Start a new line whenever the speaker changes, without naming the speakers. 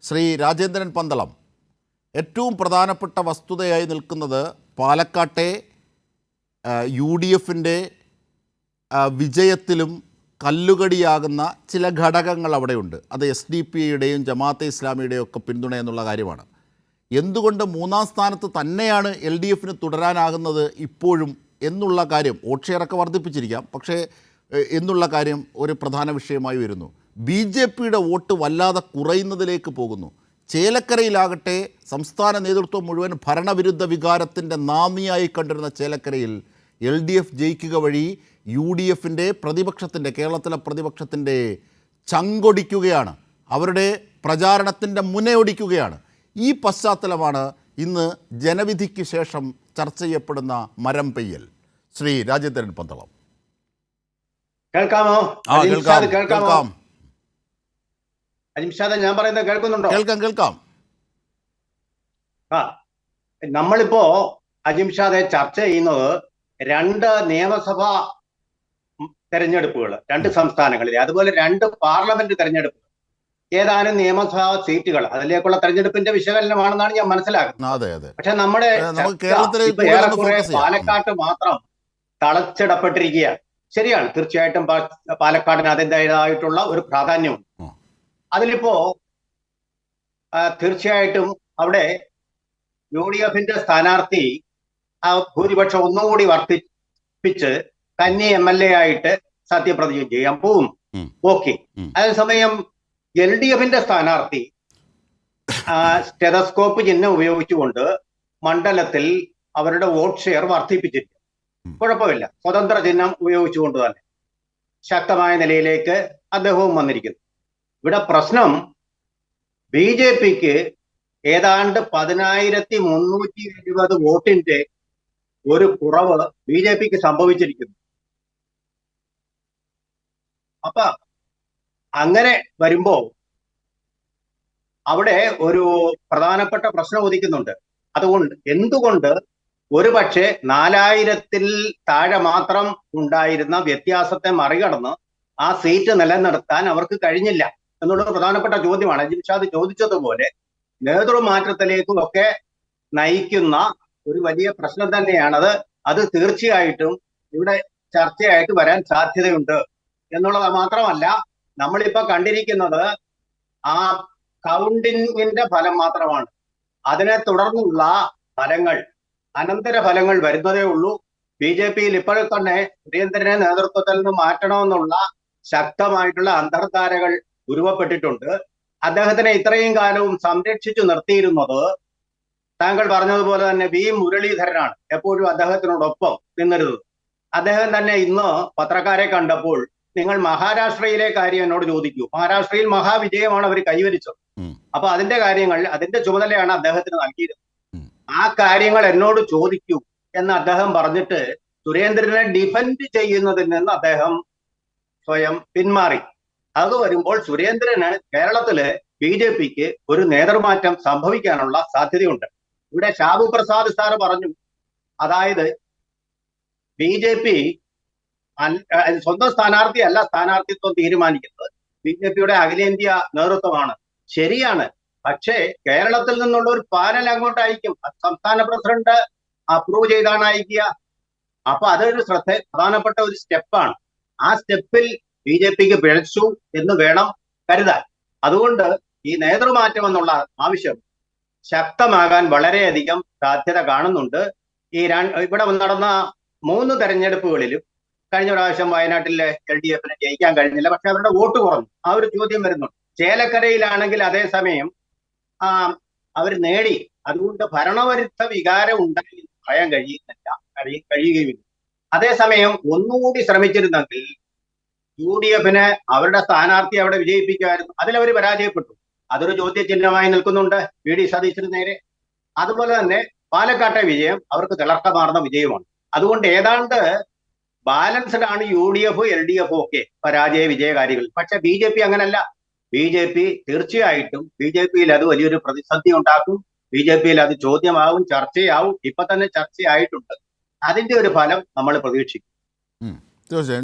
ശ്രീ രാജേന്ദ്രൻ പന്തളം, ഏറ്റവും പ്രധാനപ്പെട്ട വസ്തുതയായി നിൽക്കുന്നത് പാലക്കാട്ടെ UDFിൻ്റെ വിജയത്തിലും കല്ലുകടിയാകുന്ന ചില ഘടകങ്ങൾ അവിടെയുണ്ട്. അത് SDP-യുടെയും ജമാഅത്തെ ഇസ്ലാമിയുടെയും ഒക്കെ പിന്തുണ എന്നുള്ള കാര്യമാണ്. എന്തുകൊണ്ട് മൂന്നാം സ്ഥാനത്ത് തന്നെയാണ് LDFന് തുടരാനാകുന്നത് ഇപ്പോഴും എന്നുള്ള കാര്യം, വോട്ട് ഷെയറൊക്കെ വർദ്ധിപ്പിച്ചിരിക്കാം, പക്ഷേ എന്നുള്ള കാര്യം ഒരു പ്രധാന വിഷയമായി വരുന്നു. BJP-യുടെ വോട്ട് വല്ലാതെ കുറയുന്നതിലേക്ക് പോകുന്നു. ചേലക്കരയിലാകട്ടെ സംസ്ഥാന നേതൃത്വം മുഴുവൻ ഭരണവിരുദ്ധ വികാരത്തിൻ്റെ നാന്ദിയായി കണ്ടിരുന്ന ചേലക്കരയിൽ LDF ജയിക്കുക വഴി UDFിൻ്റെ പ്രതിപക്ഷത്തിൻ്റെ, കേരളത്തിലെ പ്രതിപക്ഷത്തിൻ്റെ ചങ്കൊടിക്കുകയാണ്, അവരുടെ പ്രചാരണത്തിൻ്റെ മുനയൊടിക്കുകയാണ്. ഈ പശ്ചാത്തലമാണ് ഇന്ന് ജനവിധിക്ക് ശേഷം ചർച്ച ചെയ്യപ്പെടുന്ന മരം പെയ്യൽ. ശ്രീ രാജേന്ദ്രൻ പന്തളം,
കേൾക്കാമോ?
കേൾക്കാം.
ഞാൻ പറയുന്നത് കേൾക്കുന്നുണ്ടോ?
കേൾക്കാം.
നമ്മളിപ്പോ അജിംഷാദെ ചർച്ച ചെയ്യുന്നത് രണ്ട് നിയമസഭാ തെരഞ്ഞെടുപ്പുകൾ, രണ്ട് സംസ്ഥാനങ്ങളിൽ, അതുപോലെ രണ്ട് പാർലമെന്റ് തെരഞ്ഞെടുപ്പുകൾ, ഏതാനും നിയമസഭാ സീറ്റുകൾ, അതിലേക്കുള്ള തെരഞ്ഞെടുപ്പിന്റെ വിശകലനമാണെന്നാണ് ഞാൻ മനസ്സിലാക്കുന്നത്. പക്ഷെ നമ്മുടെ പാലക്കാട്ട് മാത്രം തളച്ചിടപ്പെട്ടിരിക്കുകയാണ്. ശരിയാണ്, തീർച്ചയായിട്ടും പാലക്കാടിന് അതിൻ്റെതായിട്ടുള്ള ഒരു പ്രാധാന്യമുണ്ട്. അതിലിപ്പോ തീർച്ചയായിട്ടും അവിടെ UDFിന്റെ സ്ഥാനാർത്ഥി ആ ഭൂരിപക്ഷം ഒന്നുകൂടി വർദ്ധിപ്പിച്ച് കന്നി MLA ആയിട്ട് സത്യപ്രതിജ്ഞ ചെയ്യാൻ പോകുന്നു. ഓക്കെ. അതേസമയം LDFിന്റെ സ്ഥാനാർത്ഥി സ്റ്റെതസ്കോപ്പ് ചിഹ്നം ഉപയോഗിച്ചുകൊണ്ട് മണ്ഡലത്തിൽ അവരുടെ വോട്ട് ഷെയർ വർദ്ധിപ്പിച്ചിരിക്കും. കുഴപ്പമില്ല, സ്വതന്ത്ര ചിഹ്നം ഉപയോഗിച്ചുകൊണ്ട് തന്നെ ശക്തമായ നിലയിലേക്ക് അദ്ദേഹവും വന്നിരിക്കുന്നു. ഇവിടെ പ്രശ്നം BJPക്ക് ഏതാണ്ട് 10,320 വോട്ടിന്റെ ഒരു കുറവ് BJPക്ക് സംഭവിച്ചിരിക്കുന്നു. അപ്പൊ അങ്ങനെ വരുമ്പോ അവിടെ ഒരു പ്രധാനപ്പെട്ട പ്രശ്നം ഉദിക്കുന്നുണ്ട്. എന്തുകൊണ്ട് ഒരു പക്ഷേ 4,000-ൽ താഴെ മാത്രം ഉണ്ടായിരുന്ന വ്യത്യാസത്തെ മറികടന്ന് ആ സീറ്റ് നിലനിർത്താൻ അവർക്ക് കഴിഞ്ഞില്ല എന്നുള്ളത് പ്രധാനപ്പെട്ട ചോദ്യമാണ്. അജിംഷാദ് ചോദിച്ചതുപോലെ നേതൃമാറ്റത്തിലേക്കും ഒക്കെ നയിക്കുന്ന ഒരു വലിയ പ്രശ്നം തന്നെയാണത്. അത് തീർച്ചയായിട്ടും ഇവിടെ ചർച്ചയായിട്ട് വരാൻ സാധ്യതയുണ്ട് എന്നുള്ളത് മാത്രമല്ല, നമ്മളിപ്പോ കണ്ടിരിക്കുന്നത് ആ കൗണ്ടിങ്ങിന്റെ ഫലം മാത്രമാണ്. അതിനെ തുടർന്നുള്ള ഫലങ്ങൾ, അനന്തര ഫലങ്ങൾ വരുന്നതേ ഉള്ളൂ. BJPയിൽ ഇപ്പോൾ തന്നെ സുരേന്ദ്രനെ നേതൃത്വത്തിൽ നിന്ന് മാറ്റണമെന്നുള്ള ശക്തമായിട്ടുള്ള അന്തർധാരകൾ ഉരുവപ്പെട്ടിട്ടുണ്ട്. അദ്ദേഹത്തിനെ ഇത്രയും കാലവും സംരക്ഷിച്ചു നിർത്തിയിരുന്നത് താങ്കൾ പറഞ്ഞതുപോലെ തന്നെ V മുരളീധരനാണ് എപ്പോഴും അദ്ദേഹത്തിനോടൊപ്പം നിന്നിരുന്നത്. അദ്ദേഹം തന്നെ ഇന്ന് പത്രക്കാരെ കണ്ടപ്പോൾ നിങ്ങൾ മഹാരാഷ്ട്രയിലെ കാര്യം എന്നോട് ചോദിക്കൂ. മഹാരാഷ്ട്രയിൽ മഹാവിജയമാണ് അവർ കൈവരിച്ചത്. അപ്പൊ അതിന്റെ കാര്യങ്ങൾ, അതിന്റെ ചുമതലയാണ് അദ്ദേഹത്തിന് നൽകിയിരുന്നത്. ആ കാര്യങ്ങൾ എന്നോട് ചോദിക്കൂ എന്ന് അദ്ദേഹം പറഞ്ഞിട്ട് സുരേന്ദ്രനെ ഡിഫെൻഡ് ചെയ്യുന്നതിൽ നിന്ന് അദ്ദേഹം സ്വയം പിന്മാറി. അത് വരുമ്പോൾ സുരേന്ദ്രന് കേരളത്തില് BJPക്ക് ഒരു നേതൃമാറ്റം സംഭവിക്കാനുള്ള സാധ്യതയുണ്ട്. ഇവിടെ ഷാബു പ്രസാദ് സാറ് പറഞ്ഞു, അതായത് BJP സ്വന്തം സ്ഥാനാർത്ഥിയല്ല സ്ഥാനാർത്ഥിത്വം തീരുമാനിക്കുന്നത്, BJPയുടെ അഖിലേന്ത്യാ നേതൃത്വമാണ്. ശരിയാണ്, പക്ഷേ കേരളത്തിൽ നിന്നുള്ള ഒരു പാനൽ അങ്ങോട്ട് അയക്കും. സംസ്ഥാന പ്രസിഡന്റ് അപ്രൂവ് ചെയ്താണ് അയക്കുക. അപ്പൊ അതൊരു പ്രധാനപ്പെട്ട ഒരു സ്റ്റെപ്പാണ്. ആ സ്റ്റെപ്പിൽ BJPക്ക് പിഴച്ചു എന്ന് വേണം കരുതാൻ. അതുകൊണ്ട് ഈ നേതൃമാറ്റം എന്നുള്ള ആവശ്യം ശക്തമാകാൻ വളരെയധികം സാധ്യത കാണുന്നുണ്ട്. ഇവിടെ നടന്ന 3 തെരഞ്ഞെടുപ്പുകളിലും കഴിഞ്ഞ പ്രാവശ്യം വയനാട്ടിലെ LDFന് ജയിക്കാൻ കഴിഞ്ഞില്ല, പക്ഷെ അവരുടെ വോട്ട് കുറഞ്ഞു. ആ ഒരു ചോദ്യം വരുന്നുണ്ട്. ചേലക്കരയിലാണെങ്കിൽ അതേസമയം അവർ നേടി. അതുകൊണ്ട് ഭരണവിരുദ്ധ വികാരം ഉണ്ടായി പറയാൻ കഴിയുകയുമില്ല. അതേസമയം ഒന്നുകൂടി ശ്രമിച്ചിരുന്നെങ്കിൽ UDFന് അവരുടെ സ്ഥാനാർത്ഥി അവിടെ വിജയിപ്പിക്കുമായിരുന്നു. അതിലവർ പരാജയപ്പെട്ടു. അതൊരു ചോദ്യചിഹ്നമായി നിൽക്കുന്നുണ്ട് VD സതീശന് നേരെ. അതുപോലെ തന്നെ പാലക്കാട്ടെ വിജയം അവർക്ക് തിളക്കമാർന്ന വിജയമാണ്. അതുകൊണ്ട് ഏതാണ്ട് ബാലൻസ്ഡ് ആണ് UDF LDF ഒക്കെ പരാജയ വിജയകാരികൾ. പക്ഷെ BJP അങ്ങനല്ല. BJP തീർച്ചയായിട്ടും BJPയിൽ അത് വലിയൊരു പ്രതിസന്ധി ഉണ്ടാക്കും. BJPയിൽ അത് ചോദ്യമാവും, ചർച്ചയാവും. ഇപ്പൊ തന്നെ ചർച്ചയായിട്ടുണ്ട്. അതിന്റെ ഒരു ഫലം നമ്മൾ പ്രതീക്ഷിക്കും.
തീർച്ചയായും.